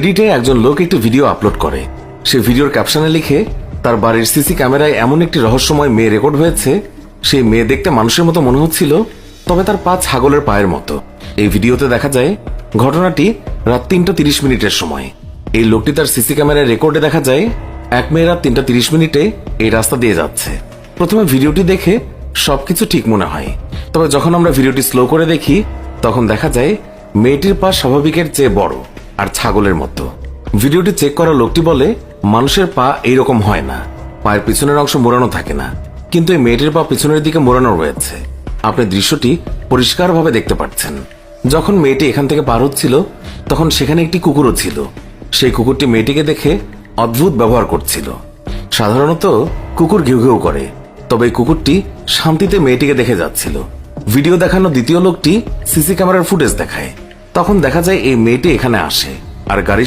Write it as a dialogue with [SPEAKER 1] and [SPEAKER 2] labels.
[SPEAKER 1] রেডিটে একজন লোক একটি ভিডিও আপলোড করে। সে ভিডিওর ক্যাপশনে লিখে, তার বাড়ির সিসি ক্যামেরায় এমন একটি রহস্যময় মেয়ে রেকর্ড হয়েছে, সেই মেয়ে দেখতে মানুষের মতো মনে হচ্ছিল, তবে তার পা ছাগলের পায়ের মতো। এই ভিডিওতে দেখা যায় ঘটনাটি রাত 3:30 সময়। এই লোকটি তার সিসি ক্যামেরায় রেকর্ডে দেখা যায় এক মেয়ে রাত 3:30 এই রাস্তা দিয়ে যাচ্ছে। প্রথমে ভিডিওটি দেখে সবকিছু ঠিক মনে হয়, তবে যখন আমরা ভিডিওটি স্লো করে দেখি তখন দেখা যায় মেয়েটির পা স্বাভাবিকের চেয়ে বড় আর ছাগলের মতো। ভিডিওটি চেক করা লোকটি বলে, মানুষের পা এইরকম হয় না, পায়ের পিছনের অংশ মোড়ানো থাকে না, কিন্তু এই মেয়েটির পা পিছনের দিকে মোড়ানো রয়েছে। আপনি দৃশ্যটি পরিষ্কারভাবে দেখতে পাচ্ছেন। যখন মেয়েটি এখান থেকে পার হচ্ছিল তখন সেখানে একটি কুকুরও ছিল। সেই কুকুরটি মেয়েটিকে দেখে অদ্ভুত ব্যবহার করছিল। সাধারণত কুকুর ঘেউ ঘেউ করে, তবে এই কুকুরটি শান্তিতে মেয়েটিকে দেখে যাচ্ছিল। ভিডিও দেখানো দ্বিতীয় লোকটি সিসি ক্যামেরার ফুটেজ দেখায়। তখন দেখা যায় এই মেয়েটি এখানে আসে আর গাড়ির